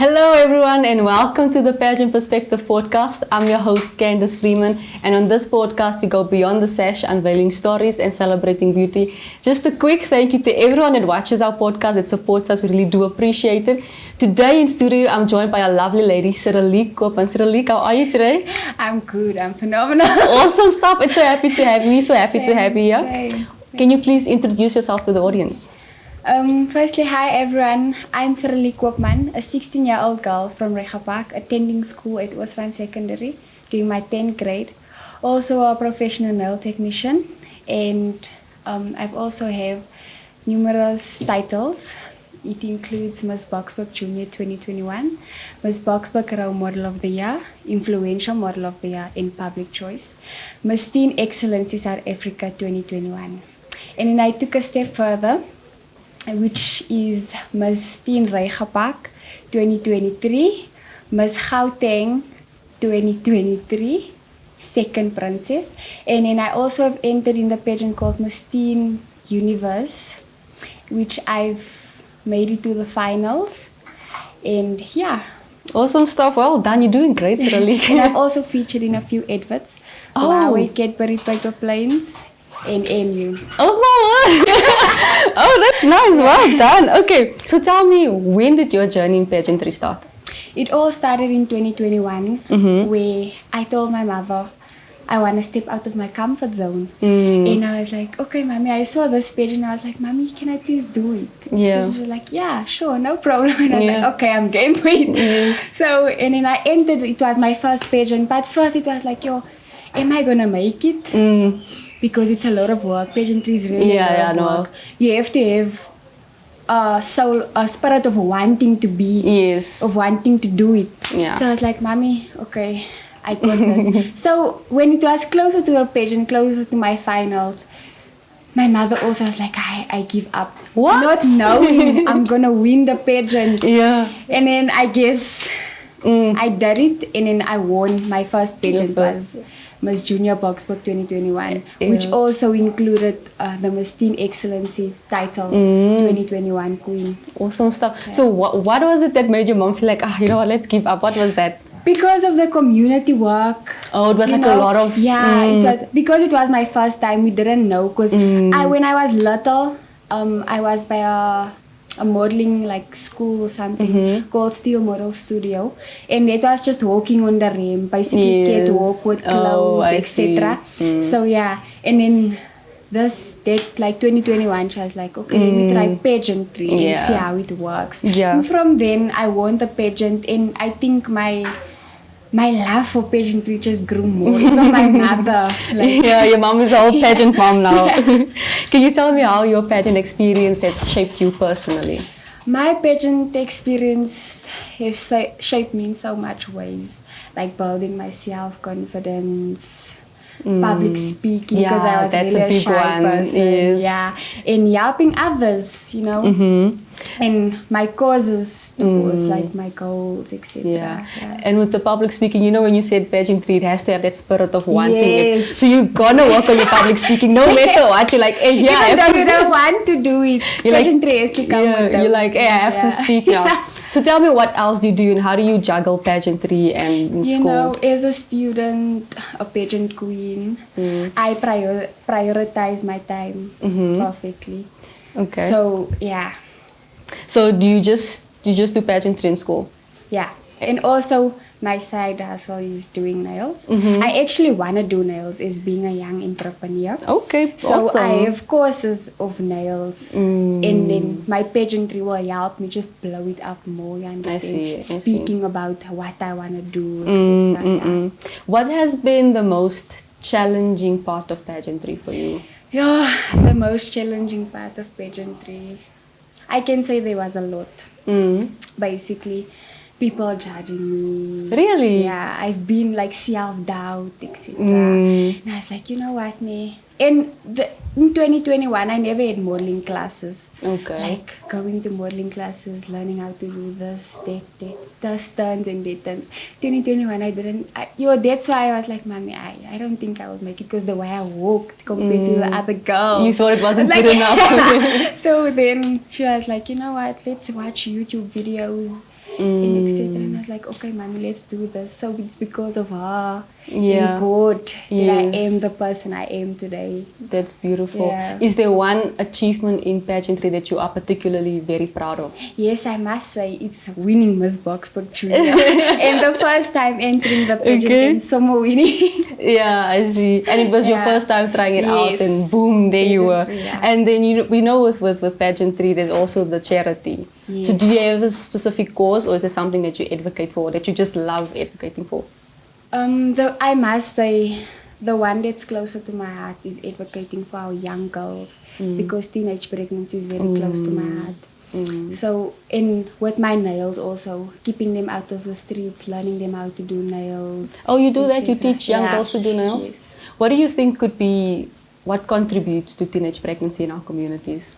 Hello everyone and welcome to the Pageant Perspective Podcast. I'm your host Candice Freeman, and on this podcast we go beyond the sash, unveiling stories and celebrating beauty. Just a quick thank you to everyone that watches our podcast, that supports us. We really do appreciate it. Today in studio I'm joined by a lovely lady, Cyrilique Koopman. Cyrilique, how are you today? I'm good, I'm phenomenal. Awesome stuff. It's so happy to have you. So happy to have you here. Same. Can you please introduce yourself to the audience? Firstly, hi everyone. I'm Cyrilique Koopman, a 16-year-old girl from Regapak, attending school at Oosrand Secondary, doing my 10th grade. Also a professional nail technician, and I've also have numerous titles. It includes Miss Boksburg Junior 2021, Miss Boksburg Role Model of the Year, Influential Model of the Year, and Public Choice, Miss Teen Excellency South Africa 2021. And then I took a step further, which is Miss Teen Regapak 2023, Miss Gauteng 2023, Second Princess, and then I also have entered in the pageant called Miss Teen Universe, which I've made it to the finals, and yeah. Awesome stuff. Well done. You're doing great, Cyrilique. And I've also featured in a few adverts. Huawei, Cadbury Paper Planes, and MU. Oh my word! Oh, that's nice. Well done. Okay, so tell me, when did your journey in pageantry start? It all started in 2021, where I told my mother I want to step out of my comfort zone. And I was like, okay, mommy, I saw this pageant. I was like, mommy, can I please do it? Yeah. So she was like, yeah, sure, no problem. And I was like, okay, I'm game for it. Yes. So, and then I entered, it was my first pageant. But first it was like, yo, am I going to make it? Because it's a lot of work. Pageantry is really a lot of work. You have to have a spirit of wanting to be, Yes. of wanting to do it. Yeah. So I was like, mommy, okay, I got this. So when it was closer to a pageant, closer to my finals, my mother also was like, I give up. What? Not knowing I'm going to win the pageant. Yeah. And then I guess I did it, and then I won. My first pageant was Miss Junior Boksburg 2021, which also included the Miss Teen Excellency title, 2021 Queen. Awesome stuff. Yeah. So what was it that made your mom feel like, you know what, let's give up? What was that? Because of the community work. Oh, it was like a lot of... Yeah, it was, because it was my first time, we didn't know. Because when I was little, I was by a modeling like school or something called Steel Model Studio, and it was just walking on the ramp, basically catwalk with clothes, etc. So yeah, and then that like 2021, she was like, okay, let me try pageantry and see how it works. And from then I won the pageant, and I think my love for pageantry just grew more. Even my mother. Like, yeah, your mom is a whole pageant mom now. Can you tell me how your pageant experience has shaped you personally? My pageant experience has shaped me in so much ways, like building my self-confidence, public speaking, because I was really a shy person. Yes. Yeah, and helping others, you know. And my causes towards like my goals, etc. Yeah. And with the public speaking, you know, when you said pageantry, it has to have that spirit of wanting it. So you're gonna work on your public speaking no matter what. You're like, hey, yeah, even though you don't want to do it, pageantry has to come with those. You're like, hey, I have to speak now. So tell me, what else do you do and how do you juggle pageantry and school? You know, as a student, a pageant queen, I prioritize my time perfectly. Okay. So yeah. So do you just do pageantry in school? Yeah. And also my side hustle is doing nails. I actually want to do nails as being a young entrepreneur. Okay, so awesome. I have courses of nails, and then my pageantry will help me just blow it up more. You understand? Speaking about what I want to do, etc. What has been the most challenging part of pageantry for you? Yeah, the most challenging part of pageantry, I can say there was a lot. Basically, people judging me. Really? Yeah, I've been like self-doubt, etc. And I was like, you know what, nee. In 2021, I never had modeling classes. Okay. Like going to modeling classes, learning how to do this, that turns and that turns. 2021, I didn't. That's why I was like, Mommy, I don't think I will make it because the way I walked compared to the other girls. You thought it wasn't like, good enough. So then she was like, you know what, let's watch YouTube videos. And etc. And I was like, okay, Mommy, let's do this. So it's because of her and God that I am the person I am today. That's beautiful. Yeah. Is there one achievement in pageantry that you are particularly very proud of? Yes, I must say it's winning Miss Boksburg Junior. And the first time entering the pageant and somehow winning. Yeah, I see. And it was your first time trying it out, and boom, there you were. Yeah. And then we know with pageantry, there's also the charity. Yes. So do you have a specific cause, or is there something that you advocate for, that you just love advocating for? I must say the one that's closer to my heart is advocating for our young girls because teenage pregnancy is very close to my heart. So with my nails also, keeping them out of the streets, learning them how to do nails. Oh, you do that? You teach young girls to do nails? Yes. What do you think what contributes to teenage pregnancy in our communities?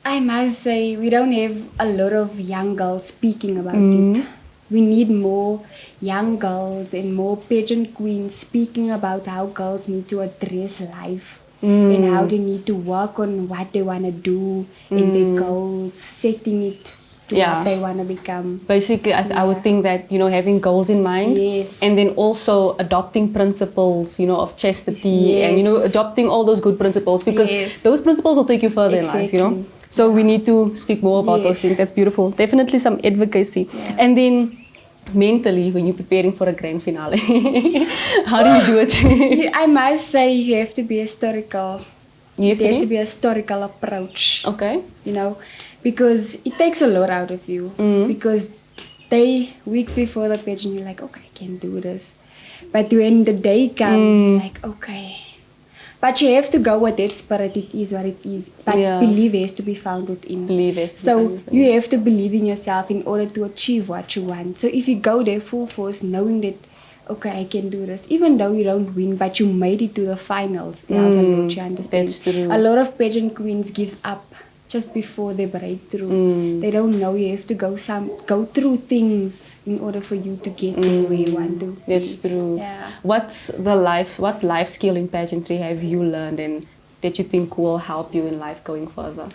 I must say we don't have a lot of young girls speaking about it. We need more young girls and more pageant queens speaking about how girls need to address life and how they need to work on what they want to do in their goals, setting it to what they want to become. Basically, I would think that, having goals in mind, and then also adopting principles, of chastity, and, adopting all those good principles, because those principles will take you further in life, So we need to speak more about those things. That's beautiful. Definitely some advocacy. Yeah. And then mentally, when you're preparing for a grand finale, how do you do it? I must say you have to be historical. There has to be a historical approach. Okay. Because it takes a lot out of you. Because weeks before the pageant, you're like, okay, I can do this. But when the day comes, you're like, okay. But you have to go with that spirit. It is what it is. But belief has to be found within. So you have to believe in yourself in order to achieve what you want. So if you go there full force, knowing that, okay, I can do this, even though you don't win, but you made it to the finals, there's a lot you understand. That's true. A lot of pageant queens gives up just before they break through. They don't know you have to go through things in order for you to get there where you want to. That's true. Yeah. What life skill in pageantry have you learned and that you think will help you in life going further?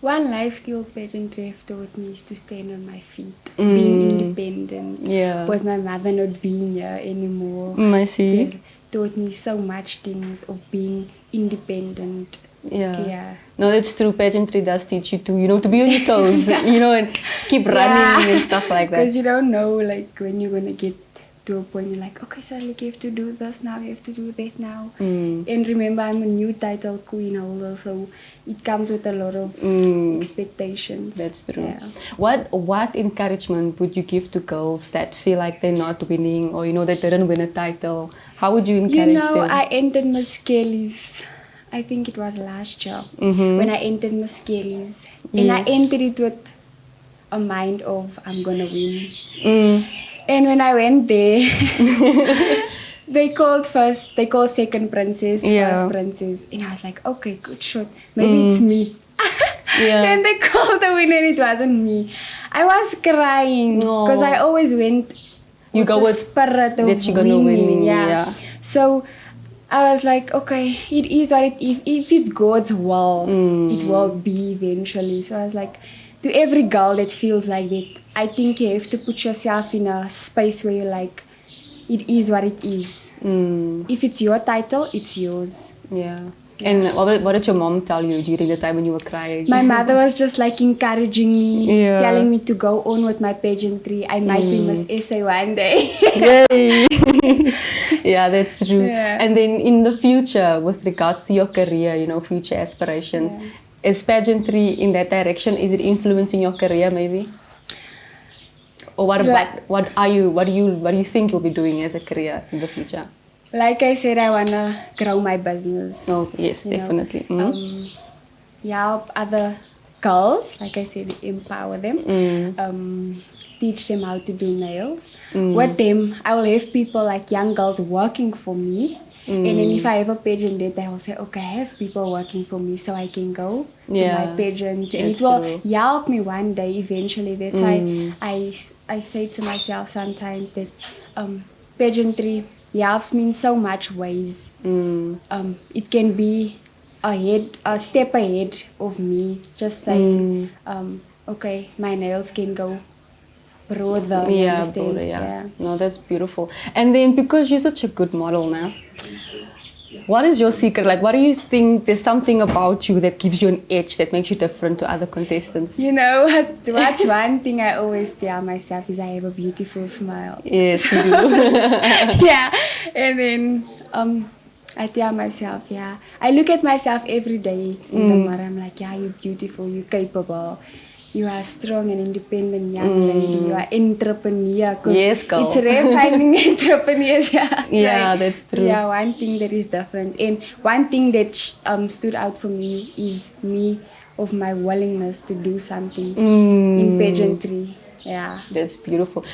One life skill pageantry have taught me is to stand on my feet, being independent. With my mother not being here anymore. I see. They've taught me so much things of being independent. Yeah. No, that's true. Pageantry does teach you to, to be on your toes, and keep running and stuff like that. Because you don't know, like, when you're going to get to a point, you're like, okay, Cyrilique, you have to do this now, you have to do that now. And remember, I'm a new title queen holder, so it comes with a lot of expectations. That's true. Yeah. What encouragement would you give to girls that feel like they're not winning, or, they didn't win a title? How would you encourage them? I entered Miss Kelly's, I think it was last year, when I entered Miss Kelly's. And I entered it with a mind of, I'm going to win. And when I went there, they called second princess, first princess. And I was like, okay, good shot. Maybe it's me. Then they called the winner and it wasn't me. I was crying because I always went with the spirit of that you're gonna winning. Yeah. So I was like, okay, it is what it is. If it's God's will, it will be eventually. So I was like, to every girl that feels like that, I think you have to put yourself in a space where you're like, it is what it is. If it's your title, it's yours. Yeah. And what did your mom tell you during the time when you were crying? My mother was just like encouraging me, telling me to go on with my pageantry. I might be Miss SA one day. Yay! Yeah, that's true. Yeah. And then in the future, with regards to your career, future aspirations, is pageantry in that direction? Is it influencing your career maybe? Or what do you think you'll be doing as a career in the future? Like I said, I wanna grow my business. Oh yes, definitely. Help other girls, like I said, empower them. teach them how to do nails. With them, I will have people like young girls working for me. And then if I have a pageant date, I will say, okay, I have people working for me so I can go to my pageant. And it will help me one day eventually. That's why I say to myself sometimes that pageantry helps me in so much ways. It can be a step ahead of me. Just saying, okay, my nails can go broader. You understand? Broader, yeah. No, that's beautiful. And then because you're such a good model now, what is your secret? Like, what do you think there's something about you that gives you an edge that makes you different to other contestants? You know, what's one thing I always tell myself is I have a beautiful smile. Yes, you do. Yeah. And then I tell myself, I look at myself every day in the mirror. I'm like, you're beautiful, you're capable. You are a strong and independent young lady. You are entrepreneur. Yes, girl. It's rare finding entrepreneurs. Yeah, that's true. Yeah, one thing that is different. And one thing that stood out for me is of my willingness to do something in pageantry. Yeah. That's beautiful.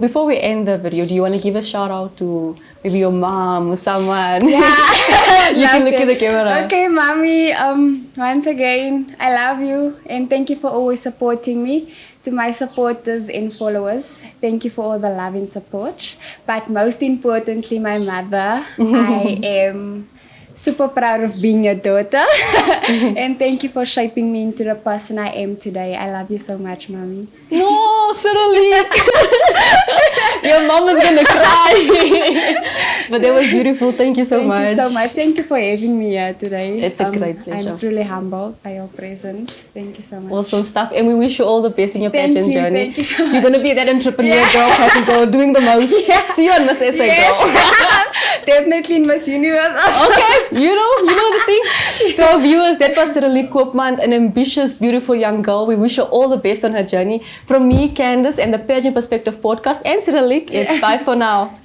Before we end the video, do you want to give a shout out to maybe your mom or someone? Yeah. You can look at the camera. Okay, mommy, once again, I love you and thank you for always supporting me. To my supporters and followers, thank you for all the love and support. But most importantly, my mother, I am super proud of being your daughter. And thank you for shaping me into the person I am today. I love you so much, mommy. No, Cyrilique. Your mom is gonna cry. But that was beautiful. Thank you so much. Thank you so much. Thank you for having me here today. It's a great pleasure. I'm truly humbled by your presence. Thank you so much. Awesome stuff. And we wish you all the best in your Thank pageant you, journey. thank you so much. You're gonna be that entrepreneur girl, happy girl, doing the most. See you on Miss SA girl. Definitely in Miss Universe also. Okay, you know the thing. To our viewers, that was Cyrilique Koopman, an ambitious, beautiful young girl. We wish her all the best on her journey. From me, Candice, and the Pageant Perspective Podcast, and Cyrilique, it's bye for now.